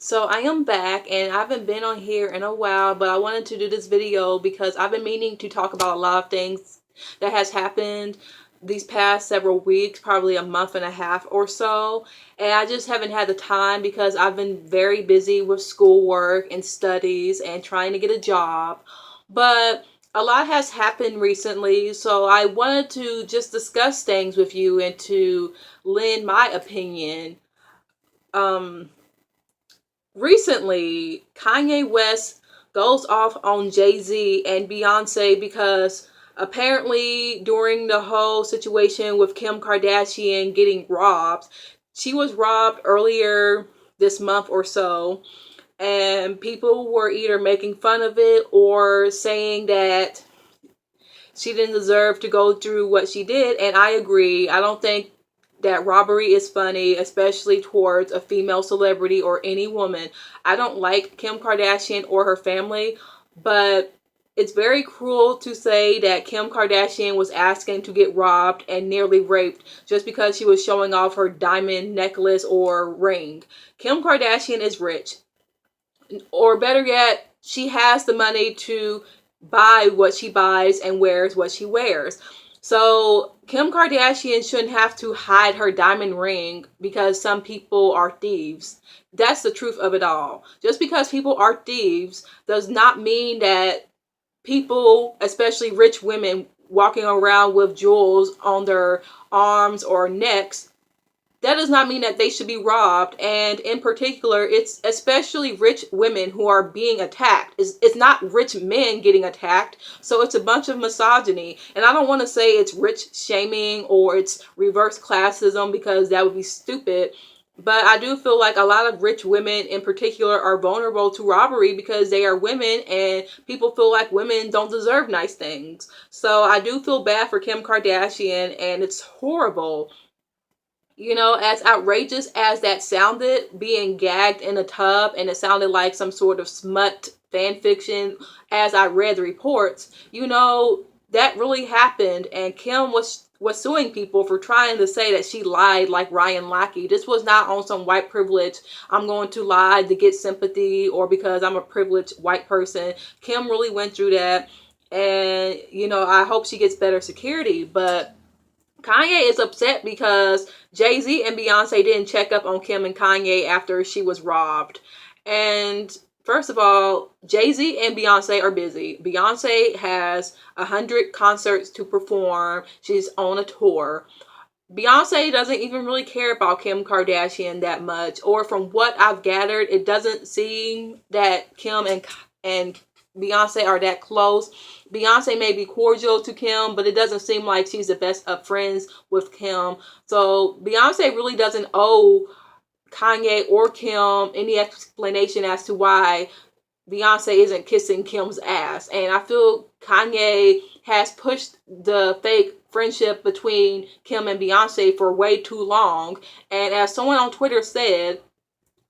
So I am back and I haven't been on here in a while, but I wanted to do this video because I've been meaning to talk about a lot of things that has happened these past several weeks, probably a month and a half or so. And I just haven't had the time because I've been very busy with schoolwork and studies and trying to get a job. But a lot has happened recently, so I wanted to just discuss things with you and to lend my opinion. Um, Recently, Kanye West goes off on Jay-Z and Beyonce because apparently during the whole situation with Kim Kardashian getting robbed, she was robbed earlier this month or so, and people were either making fun of it or saying that she didn't deserve to go through what she did. And I agree. I don't think that robbery is funny, especially towards a female celebrity or any woman. I don't like Kim Kardashian or her family, but it's very cruel to say that Kim Kardashian was asking to get robbed and nearly raped just because she was showing off her diamond necklace or ring. Kim Kardashian is rich, or better yet, she has the money to buy what she buys and wears what she wears. So Kim Kardashian shouldn't have to hide her diamond ring because some people are thieves. That's the truth of it all. Just because people are thieves does not mean that people, especially rich women, walking around with jewels on their arms or necks, that does not mean that they should be robbed. And in particular, it's especially rich women who are being attacked. It's not rich men getting attacked. So it's a bunch of misogyny. And I don't want to say it's rich shaming or it's reverse classism because that would be stupid. But I do feel like a lot of rich women in particular are vulnerable to robbery because they are women and people feel like women don't deserve nice things. So I do feel bad for Kim Kardashian, and it's horrible. You know, as outrageous as that sounded, being gagged in a tub, and it sounded like some sort of smut fan fiction as I read the reports, that really happened. And Kim was suing people for trying to say that she lied like Ryan Lackey. This was not on some white privilege, I'm going to lie to get sympathy or because I'm a privileged white person. Kim really went through that. And, I hope she gets better security. But Kanye is upset because Jay-Z and Beyonce didn't check up on Kim and Kanye after she was robbed. And first of all, Jay-Z and Beyonce are busy. Beyonce has 100 concerts to perform. She's on a tour. Beyonce doesn't even really care about Kim Kardashian that much, or from what I've gathered, it doesn't seem that Kim and Beyonce are that close. Beyonce may be cordial to Kim, but it doesn't seem like she's the best of friends with Kim. So Beyonce really doesn't owe Kanye or Kim any explanation as to why Beyonce isn't kissing Kim's ass. And I feel Kanye has pushed the fake friendship between Kim and Beyonce for way too long. And as someone on Twitter said,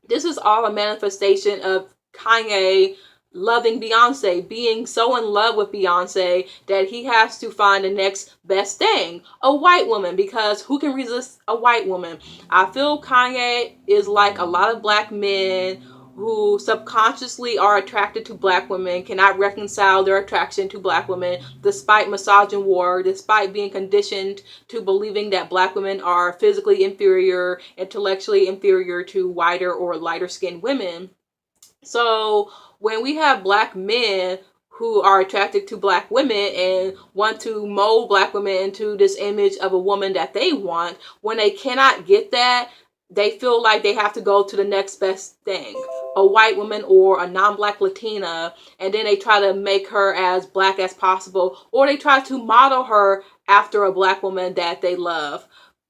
this is all a manifestation of Kanye loving Beyonce, being so in love with Beyonce that he has to find the next best thing, a white woman, because who can resist a white woman? I feel Kanye is like a lot of black men who subconsciously are attracted to black women, cannot reconcile their attraction to black women despite misogyny war, despite being conditioned to believing that black women are physically inferior, intellectually inferior to whiter or lighter skinned women. So when we have black men who are attracted to black women and want to mold black women into this image of a woman that they want, when they cannot get that, they feel like they have to go to the next best thing, a white woman or a non-black Latina, and then they try to make her as black as possible, or they try to model her after a black woman that they love.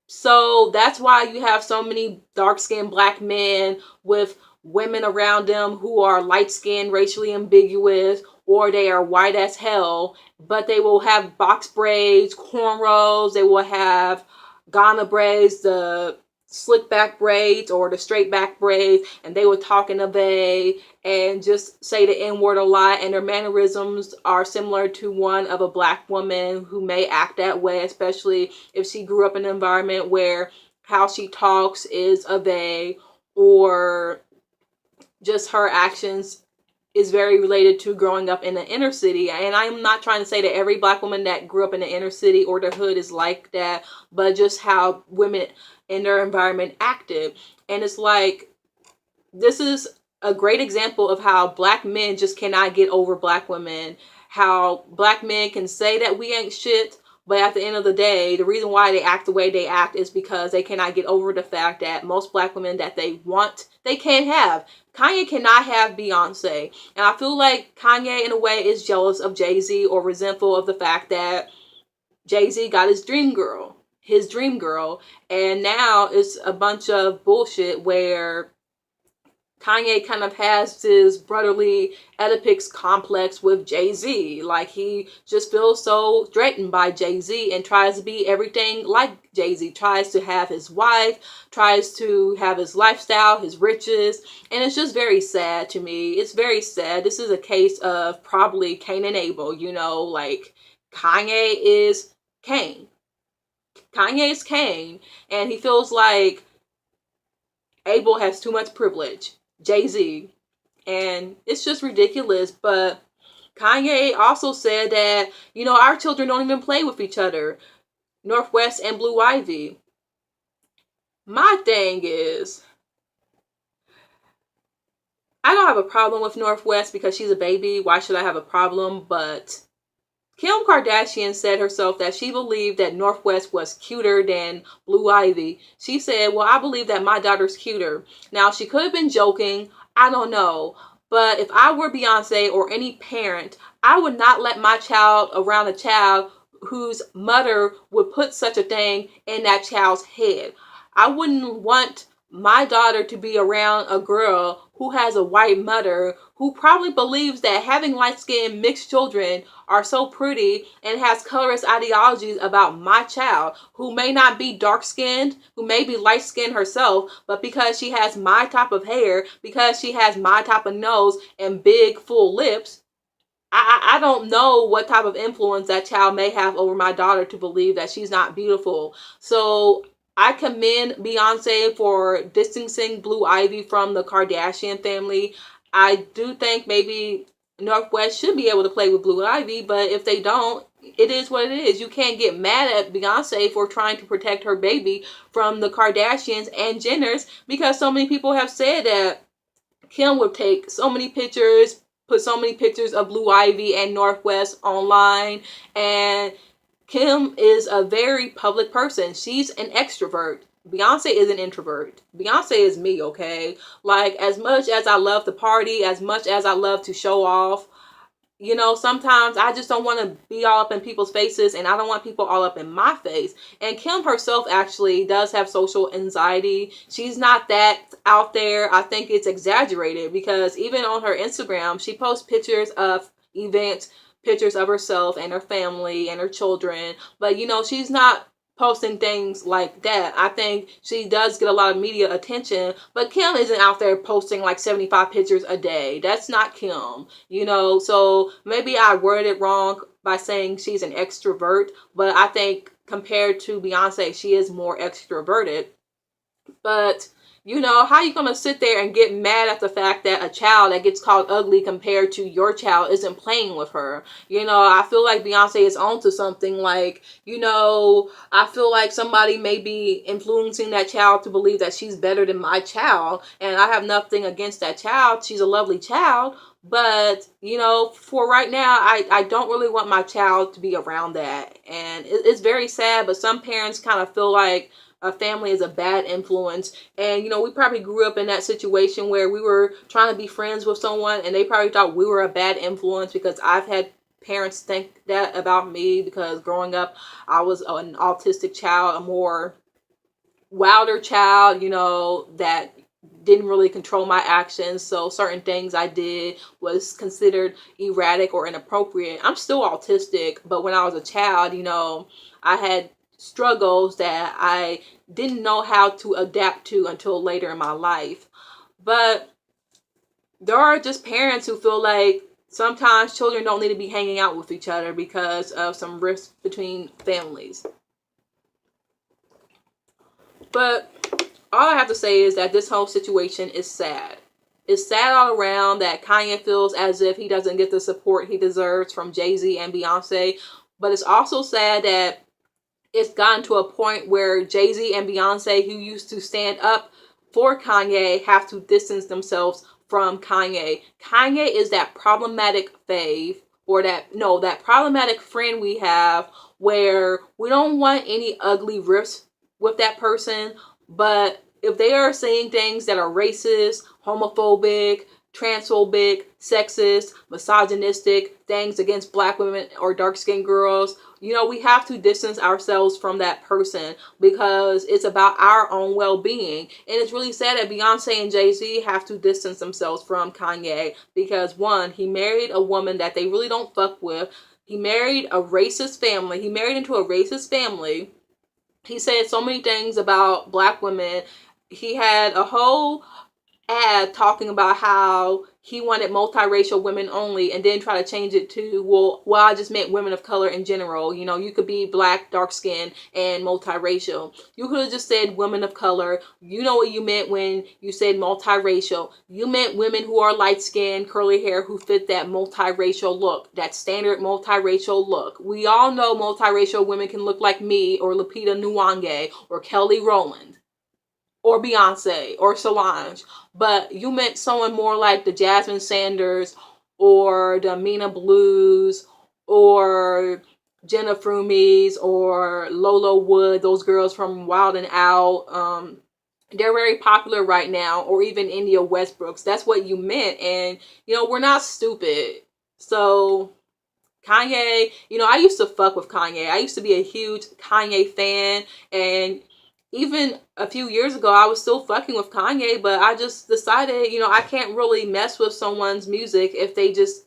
So that's why you have so many dark-skinned black men with women around them who are light-skinned, racially ambiguous, or they are white as hell, but they will have box braids, cornrows, they will have Ghana braids, the slick back braids or the straight back braids, and they will talk in a bay and just say the N-word a lot, and their mannerisms are similar to one of a black woman who may act that way, especially if she grew up in an environment where how she talks is a they, or just her actions is very related to growing up in the inner city. And I'm not trying to say that every black woman that grew up in the inner city or the hood is like that, but just how women in their environment acted. And it's like, this is a great example of how black men just cannot get over black women. How black men can say that we ain't shit, but at the end of the day, the reason why they act the way they act is because they cannot get over the fact that most black women that they want, they can't have. Kanye cannot have Beyonce. And I feel like Kanye, in a way, is jealous of Jay-Z or resentful of the fact that Jay-Z got his dream girl. And now it's a bunch of bullshit where Kanye kind of has this brotherly Oedipus complex with Jay-Z. Like, he just feels so threatened by Jay-Z and tries to be everything like Jay-Z. Tries to have his wife, tries to have his lifestyle, his riches. And it's just very sad to me. It's very sad. This is a case of probably Cain and Abel, you know, like Kanye is Cain. Kanye is Cain, and he feels like Abel has too much privilege. Jay-Z. And it's just ridiculous. But Kanye also said that, you know, our children don't even play with each other. Northwest and Blue Ivy. My thing is, I don't have a problem with Northwest because she's a baby. Why should I have a problem? But Kim Kardashian said herself that she believed that Northwest was cuter than Blue Ivy. She said, well, I believe that my daughter's cuter. Now, she could have been joking. I don't know. But if I were Beyonce or any parent, I would not let my child around a child whose mother would put such a thing in that child's head. I wouldn't want my daughter to be around a girl who has a white mother who probably believes that having light-skinned mixed children are so pretty and has colorist ideologies about my child, who may not be dark-skinned, who may be light-skinned herself, but because she has my type of hair, because she has my type of nose and big full lips, I don't know what type of influence that child may have over my daughter to believe that she's not beautiful. So I commend Beyonce for distancing Blue Ivy from the Kardashian family. I do think maybe Northwest should be able to play with Blue Ivy, but if they don't, it is what it is. You can't get mad at Beyonce for trying to protect her baby from the Kardashians and Jenners, because so many people have said that Kim would take so many pictures, put so many pictures of Blue Ivy and Northwest online, and Kim is a very public person. She's an extrovert. Beyonce is an introvert. Beyonce is me, okay? Like, as much as I love to party, as much as I love to show off, you know, sometimes I just don't want to be all up in people's faces, and I don't want people all up in my face. And Kim herself actually does have social anxiety. She's not that out there. I think it's exaggerated, because even on her Instagram, she posts pictures of events, pictures of herself and her family and her children. But, you know, she's not posting things like that. I think she does get a lot of media attention, but Kim isn't out there posting like 75 pictures a day. That's not Kim, you know. So maybe I worded it wrong by saying she's an extrovert, but I think compared to Beyonce, she is more extroverted. But, you know, how you gonna sit there and get mad at the fact that a child that gets called ugly compared to your child isn't playing with her? You know, I feel like Beyonce is onto something. Like, you know, I feel like somebody may be influencing that child to believe that she's better than my child. And I have nothing against that child. She's a lovely child. But, you know, for right now, I don't really want my child to be around that. And it's very sad, but some parents kind of feel like a family is a bad influence. And, you know, we probably grew up in that situation where we were trying to be friends with someone and they probably thought we were a bad influence, because I've had parents think that about me, because growing up, I was an autistic child, a more wilder child, you know, that didn't really control my actions. So certain things I did was considered erratic or inappropriate. I'm still autistic, but when I was a child, you know, I had struggles that I didn't know how to adapt to until later in my life. But there are just parents who feel like sometimes children don't need to be hanging out with each other because of some rift between families. But all I have to say is that this whole situation is sad. It's sad all around that Kanye feels as if he doesn't get the support he deserves from Jay-Z and Beyonce. But it's also sad that it's gotten to a point where Jay-Z and Beyonce, who used to stand up for Kanye, have to distance themselves from Kanye. Kanye is that problematic fave, or that problematic friend we have, where we don't want any ugly rifts with that person, but if they are saying things that are racist, homophobic, transphobic, sexist, misogynistic, things against black women or dark-skinned girls, we have to distance ourselves from that person because it's about our own well-being. And it's really sad that Beyonce and Jay-Z have to distance themselves from Kanye because, one, he married a woman that they really don't fuck with. He married a racist family. He married into a racist family. He said so many things about black women. He had a whole ad talking about how he wanted multiracial women only, and then try to change it to, well, I just meant women of color in general. You could be black, dark skinned, and multiracial. You could have just said women of color. You know what you meant when you said multiracial. You meant women who are light skinned, curly hair, who fit that multiracial look, that standard multiracial look. We all know multiracial women can look like me, or Lupita Nyong'o, or Kelly Rowland, or Beyonce, or Solange, but you meant someone more like the Jasmine Sanders, or the Mina Blues, or Jenna Frumies, or Lolo Wood, those girls from Wild and Out. They're very popular right now, or even India Westbrooks. That's what you meant, and we're not stupid. So Kanye, I used to fuck with Kanye. I used to be a huge Kanye fan, and even a few years ago, I was still fucking with Kanye, but I just decided, I can't really mess with someone's music if they just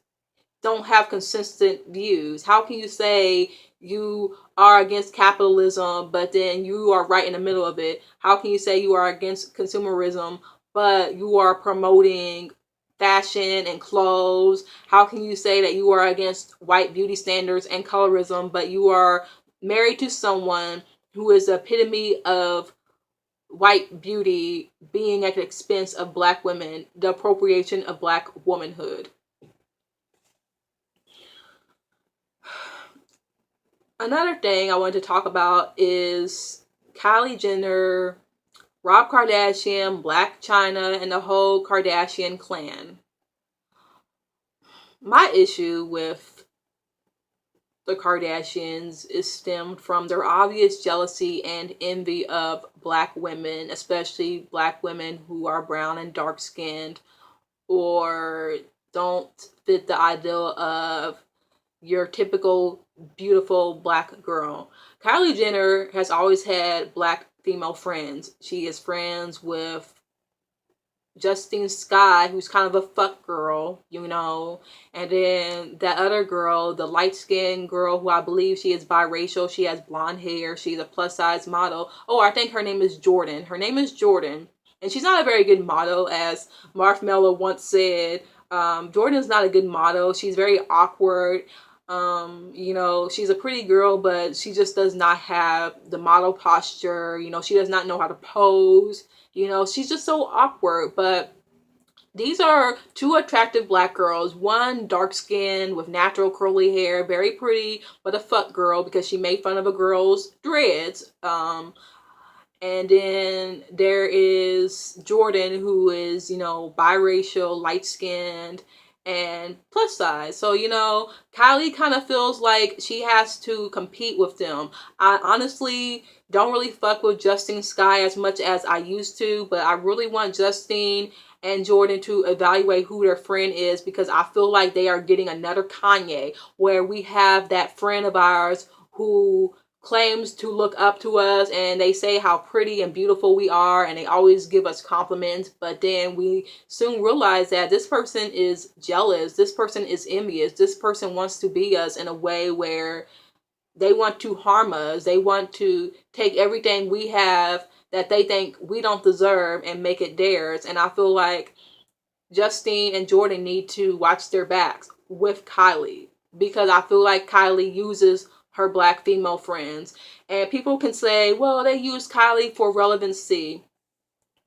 don't have consistent views. How can you say you are against capitalism, but then you are right in the middle of it? How can you say you are against consumerism, but you are promoting fashion and clothes? How can you say that you are against white beauty standards and colorism, but you are married to someone who is the epitome of white beauty being at the expense of black women, the appropriation of black womanhood? Another thing I wanted to talk about is Kylie Jenner, Rob Kardashian, Blac Chyna, and the whole Kardashian clan. My issue with the Kardashians is stemmed from their obvious jealousy and envy of black women, especially black women who are brown and dark skinned, or don't fit the ideal of your typical beautiful black girl. Kylie Jenner has always had black female friends. She is friends with Justine Skye, who's kind of a fuck girl, and then that other girl, the light-skinned girl, who I believe she is biracial. She has blonde hair. She's a plus-size model. Oh, I think her name is Jordan. Her name is Jordan, and she's not a very good model, as Marf Mello once said. Jordan's not a good model. She's very awkward. She's a pretty girl, but she just does not have the model posture. She does not know how to pose. She's just so awkward. But these are two attractive black girls. One dark skinned with natural curly hair, very pretty, but a fuck girl because she made fun of a girl's dreads. And then there is Jordan, who is, biracial, light skinned, and plus size. So, Kylie kind of feels like she has to compete with them. I honestly don't really fuck with Justine Skye as much as I used to, but I really want Justine and Jordan to evaluate who their friend is, because I feel like they are getting another Kanye, where we have that friend of ours who claims to look up to us, and they say how pretty and beautiful we are, and they always give us compliments, but then we soon realize that this person is jealous, this person is envious, this person wants to be us in a way where they want to harm us. They want to take everything we have that they think we don't deserve and make it theirs. And I feel like Justine and Jordan need to watch their backs with Kylie, because I feel like Kylie uses her black female friends. And people can say, well, they use Kylie for relevancy.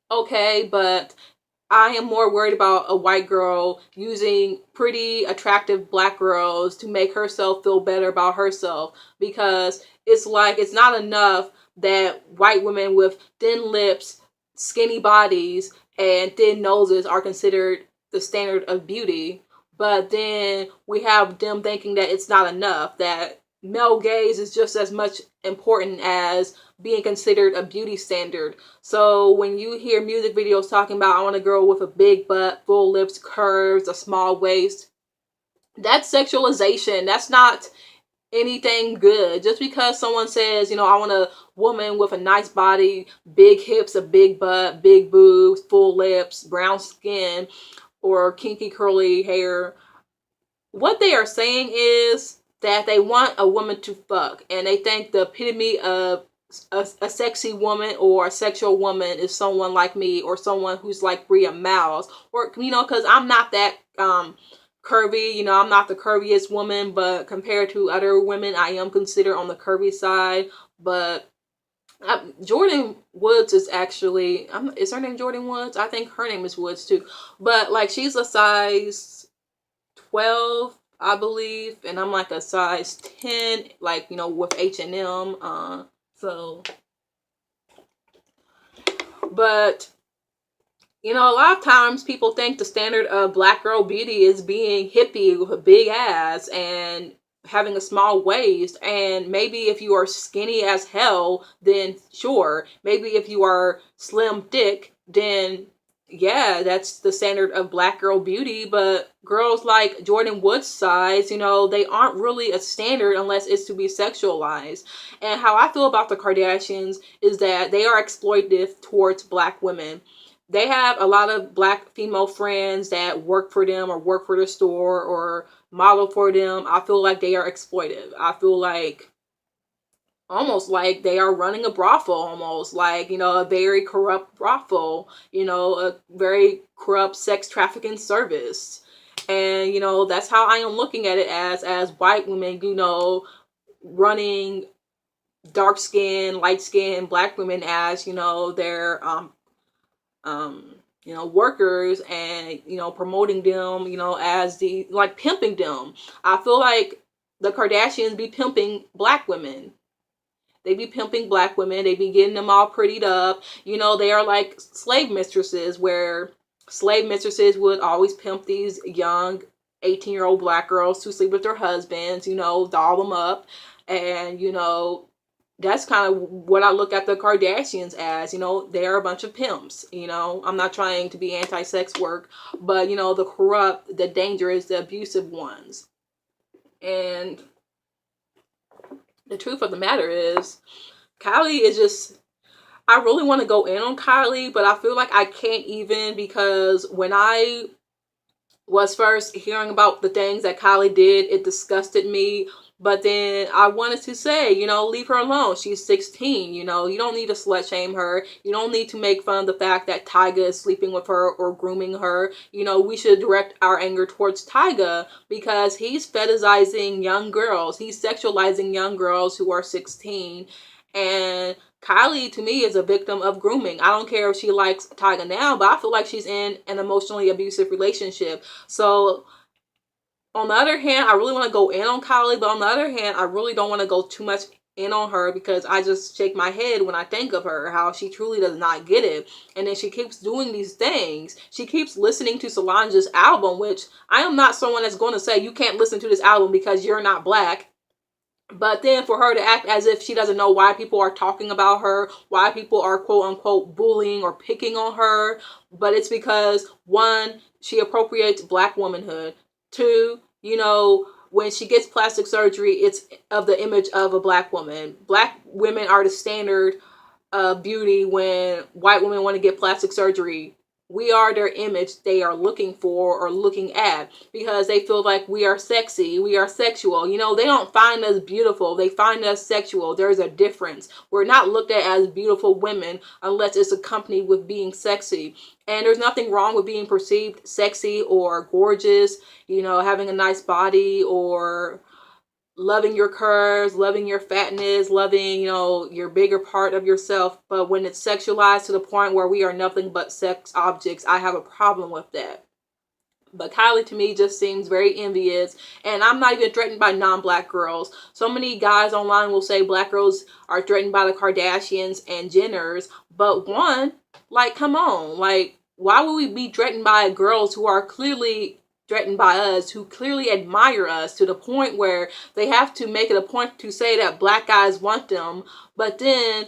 Okay, but I am more worried about a white girl using pretty attractive black girls to make herself feel better about herself, because it's like it's not enough that white women with thin lips, skinny bodies, and thin noses are considered the standard of beauty. But then we have them thinking that it's not enough, that male gaze is just as much important as being considered a beauty standard. So when you hear music videos talking about I want a girl with a big butt, full lips, curves, a small waist, that's sexualization. That's not anything good. Just because someone says, I want a woman with a nice body, big hips, a big butt, big boobs, full lips, brown skin, or kinky curly hair, what they are saying is that they want a woman to fuck, and they think the epitome of a sexy woman or a sexual woman is someone like me, or someone who's like Bria Miles, or because I'm not that curvy. I'm not the curviest woman, but compared to other women, I am considered on the curvy side. But Jordan Woods is actually, is her name Jordan Woods? I think her name is Woods too. But like, she's a size 12, I believe, and I'm like a size 10, like, with H&M. So, but a lot of times people think the standard of black girl beauty is being hippie with a big ass and having a small waist. And maybe if you are skinny as hell, then sure. Maybe if you are slim thick, then yeah, that's the standard of black girl beauty. But girls like Jordan Woods size, they aren't really a standard unless it's to be sexualized. And how I feel about the Kardashians is that they are exploitative towards black women. They have a lot of black female friends that work for them or work for the store or model for them. I feel like they are exploitive. I feel like almost like they are running a brothel, almost like, a very corrupt brothel, a very corrupt sex trafficking service. And, that's how I am looking at it as white women, running dark skin, light skin black women as, their workers, and promoting them, as the, like, pimping them. I feel like the Kardashians be pimping black women. They be pimping black women. They be getting them all prettied up. They are like slave mistresses, where slave mistresses would always pimp these young 18-year-old black girls to sleep with their husbands, doll them up. And, that's kind of what I look at the Kardashians as. They are a bunch of pimps. I'm not trying to be anti-sex work, but, the corrupt, the dangerous, the abusive ones. And the truth of the matter is, Kylie is just, I really want to go in on Kylie, but I feel like I can't even, because when I was first hearing about the things that Kylie did, it disgusted me. But then I wanted to say, leave her alone. She's 16, you don't need to slut shame her. You don't need to make fun of the fact that Tyga is sleeping with her or grooming her. We should direct our anger towards Tyga, because he's fetishizing young girls. He's sexualizing young girls who are 16. And Kylie, to me, is a victim of grooming. I don't care if she likes Tyga now, but I feel like she's in an emotionally abusive relationship. So on the other hand, I really want to go in on Kylie, but on the other hand, I really don't want to go too much in on her, because I just shake my head when I think of her, how she truly does not get it. And then she keeps doing these things. She keeps listening to Solange's album, which I am not someone that's going to say you can't listen to this album because you're not black. But then for her to act as if she doesn't know why people are talking about her, why people are quote unquote bullying or picking on her. But it's because, one, she appropriates black womanhood. Two, when she gets plastic surgery, it's of the image of a black woman. Black women are the standard of beauty. When white women want to get plastic surgery, we are their image they are looking for or looking at, because they feel like we are sexy, we are sexual. They don't find us beautiful, they find us sexual. There's a difference. We're not looked at as beautiful women unless it's accompanied with being sexy. And there's nothing wrong with being perceived sexy or gorgeous, having a nice body, or loving your curves, loving your fatness, loving, your bigger part of yourself. But when it's sexualized to the point where we are nothing but sex objects, I have a problem with that. But Kylie to me just seems very envious, and I'm not even threatened by non-black girls. So many guys online will say black girls are threatened by the Kardashians and Jenners, but one, like, come on, like, why would we be threatened by girls who are clearly threatened by us, who clearly admire us to the point where they have to make it a point to say that black guys want them, but then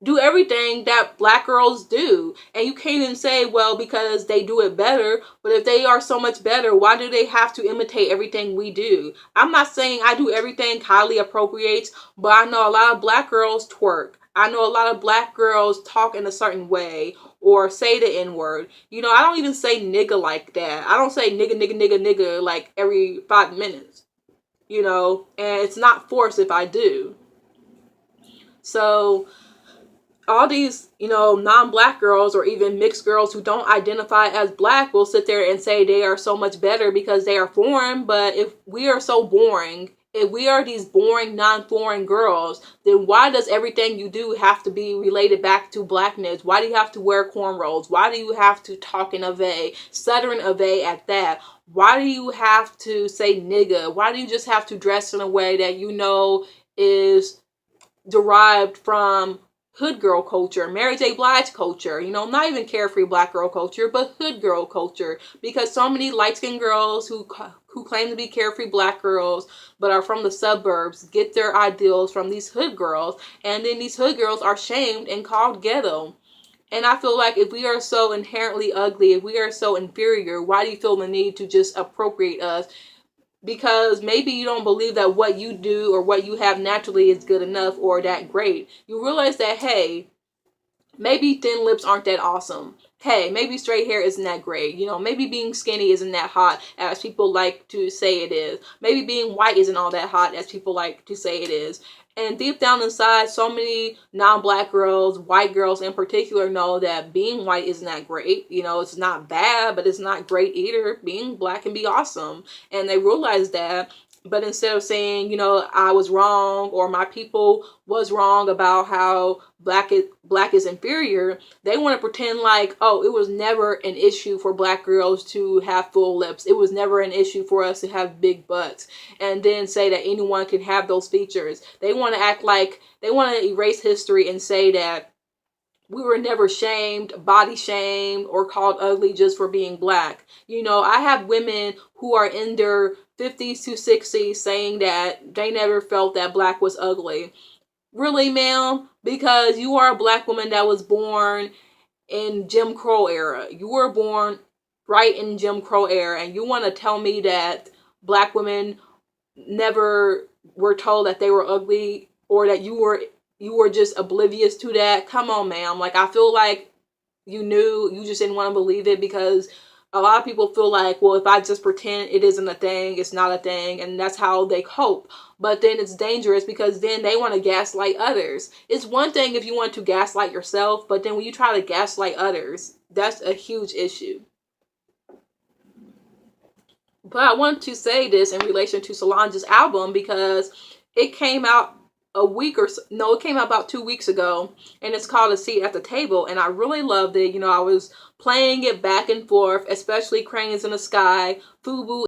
do everything that black girls do? And you can't even say, well, because they do it better. But if they are so much better, why do they have to imitate everything we do? I'm not saying I do everything Kylie appropriates, but I know a lot of black girls twerk. I know a lot of black girls talk in a certain way or say the N-word. I don't even say nigga like that. I don't say nigga, nigga, nigga, nigga like every 5 minutes. And it's not forced if I do. So all these, non-black girls or even mixed girls who don't identify as black will sit there and say they are so much better because they are foreign. But if we are so boring, if we are these boring, non-foreign girls, then why does everything you do have to be related back to blackness? Why do you have to wear cornrows? Why do you have to talk in a V, stuttering a V at that? Why do you have to say nigga? Why do you just have to dress in a way that is derived from hood girl culture, Mary J. Blige culture, not even carefree black girl culture, but hood girl culture? Because so many light-skinned girls who claim to be carefree black girls but are from the suburbs get their ideals from these hood girls, and then these hood girls are shamed and called ghetto. And I feel like if we are so inherently ugly, if we are so inferior, why do you feel the need to just appropriate us? Because maybe you don't believe that what you do or what you have naturally is good enough or that great. You realize that, hey, maybe thin lips aren't that awesome. Hey, maybe straight hair isn't that great. Maybe being skinny isn't that hot as people like to say it is. Maybe being white isn't all that hot as people like to say it is. And deep down inside, so many non-black girls, white girls in particular, know that being white isn't that great. It's not bad, but it's not great either. Being black can be awesome. And they realize that. But instead of saying, I was wrong or my people was wrong about how black is inferior, they want to pretend like, oh, it was never an issue for black girls to have full lips. It was never an issue for us to have big butts. And then say that anyone can have those features. They want to act like, they want to erase history and say that we were never shamed, body shamed, or called ugly just for being black. I have women who are in their 50s to 60s saying that they never felt that black was ugly. Really, ma'am? Because you are a black woman that was born in Jim Crow era. You were born right in Jim Crow era, and you want to tell me that black women never were told that they were ugly, or that you were just oblivious to that? Come on, ma'am. Like, I feel like you knew, you just didn't want to believe it, because a lot of people feel like, well, if I just pretend it isn't a thing, it's not a thing, and that's how they cope. But then it's dangerous, because then they want to gaslight others. It's one thing if you want to gaslight yourself, but then when you try to gaslight others, that's a huge issue. But I want to say this in relation to Solange's album, because it came out it came out about 2 weeks ago, and it's called A Seat at the Table, and I really loved it. I was playing it back and forth, especially Cranes in the Sky, FUBU